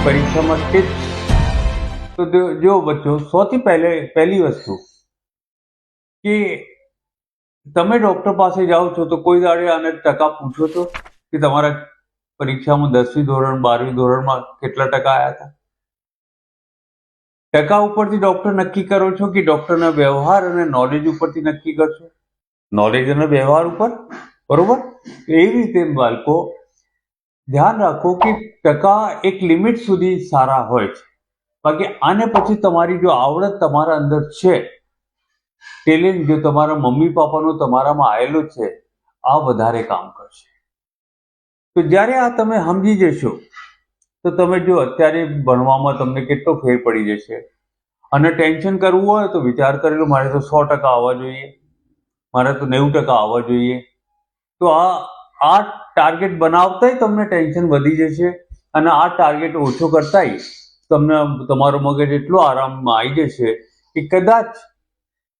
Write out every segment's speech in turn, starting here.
પરીક્ષામાં ટિપ્સ તો જો બચ્ચો, સૌથી પહેલી વસ્તુ કે તમે ડોક્ટર પાસે જાઓ છો તો કોઈ દાડે આને ટકા પૂછો છો કે તમારા પરીક્ષામાં 10મી ધોરણ 12મી ધોરણમાં કેટલા ટકા આવ્યા હતા? ટકા ઉપરથી ડોક્ટર નક્કી કરો છો કે ડોક્ટરના વ્યવહાર અને નોલેજ ઉપરથી નક્કી કરશો? નોલેજ અને વ્યવહાર ઉપર, બરોબર? એવી રીતે બાળકો ધ્યાન રાખો કે ટકા એક લિમિટ સુધી સારા હોય છે, બાકી આને પછી તમારી જો આવડત તમારા અંદર છે, ટેલેન્ટ જો તમારા મમ્મી પાપાનો તમારામાં આવેલો છે, આ વધારે કામ કરશે. તો જ્યારે આ તમે સમજી જશો તો તમે જો અત્યારે ભણવામાં તમને કેટલો ફેર પડી જશે. અને ટેન્શન કરવું હોય તો વિચાર કરેલો, મારે તો 100% આવવા જોઈએ, મારે તો 90% આવવા જોઈએ. તો આ ટાર્ગેટ બનાવતાય તમને ટેન્શન વધી જશે, અને આ ટાર્ગેટ ઓછો કરતાય તમને તમારો મગજ એટલો આરામમાં આવી જશે કે કદાચ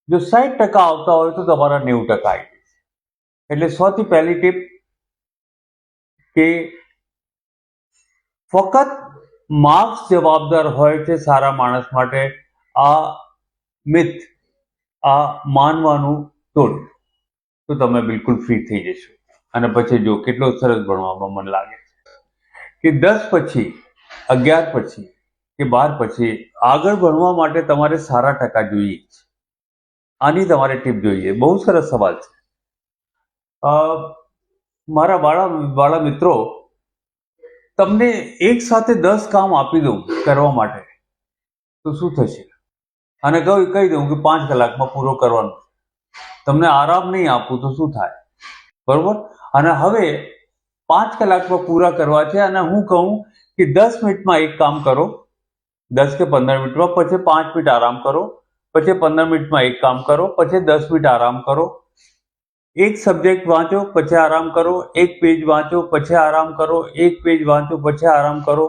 જો 60% આવતા હોય તો તમારા 90% આવી જશે. એટલે સૌથી પહેલી ટીપ કે ફક્ત માર્ક્સ જવાબદાર હોય છે સારા માણસ માટે, આ મિથ, આ માનવાનું તોડ, તો તમે બિલકુલ ફ્રી થઈ જશો. અને પછી જો કેટલો સરસ ભણવામાં મન લાગે છે કે 10 પછી 11 પછી કે 12 પછી આગળ ભણવા માટે તમારે સારા ટકા જોઈએ. આની તમારે ટીપ જોઈએ. બહુ સરસ સવાલ છે. મારા વાળા મિત્રો, તમને એક સાથે 10 કામ આપી દઉં કરવા માટે તો શું થશે? અને કહી દઉં કે 5 કલાકમાં પૂરો કરવાનો, તમને આરામ નહીં આપું તો શું થાય? બરોબર? અને હવે 5 કલાકમાં પૂરા કરવા છે અને હું કહું કે 10 મિનિટમાં એક કામ કરો, 10 કે 15 મિનિટમાં, પછી 5 મિનિટ આરામ કરો, પછી 15 મિનિટમાં એક કામ કરો, પછી 10 મિનિટ આરામ કરો. એક સબ્જેક્ટ વાંચો, પછી આરામ કરો, એક પેજ વાંચો, પછી આરામ કરો, એક પેજ વાંચો, પછી આરામ કરો.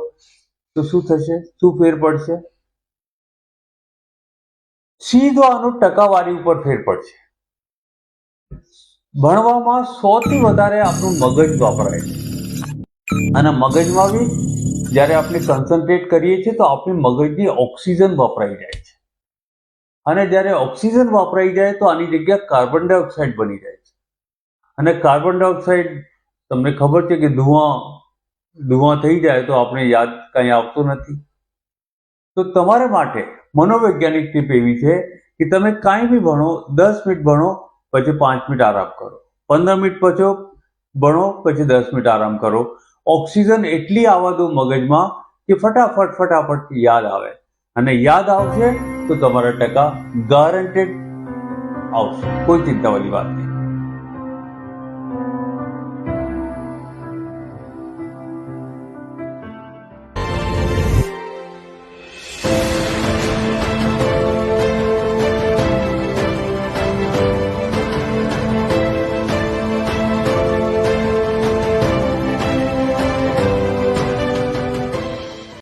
તો શું થશે? શું ફેર પડશે? સીધો આનો ટકાવારી ઉપર ફેર પડશે. ભણવામાં સૌથી વધારે આપણું મગજ વાપરાય છે, અને મગજમાં બી જ્યારે આપણે કન્સન્ટ્રેટ કરીએ છીએ તો આપણી મગજની ઓક્સિજન વપરાઈ જાય છે. અને જ્યારે ઓક્સિજન વપરાઈ જાય તો આની જગ્યા કાર્બન ડાયોક્સાઇડ બની જાય છે. અને કાર્બન ડાયોક્સાઇડ, તમને ખબર છે કે ધુઆ થઈ જાય તો આપણે યાદ કંઈ આવતું નથી. તો તમારા માટે મનોવૈજ્ઞાનિક ટીપ એવી છે કે તમે કાંઈ બી ભણો, 10 મિનિટ ભણો, પછી 5 મિનિટ આરામ કરો, 15 મિનિટ પછી ભણો, પછી 10 મિનિટ આરામ કરો. ઓક્સિજન એટલી આવવા દો મગજમાં કે ફટાફટ યાદ આવે. અને યાદ આવશે તો તમારા ટકા ગારંટેડ આવશે, કોઈ ચિંતાવાળી વાત નહીં.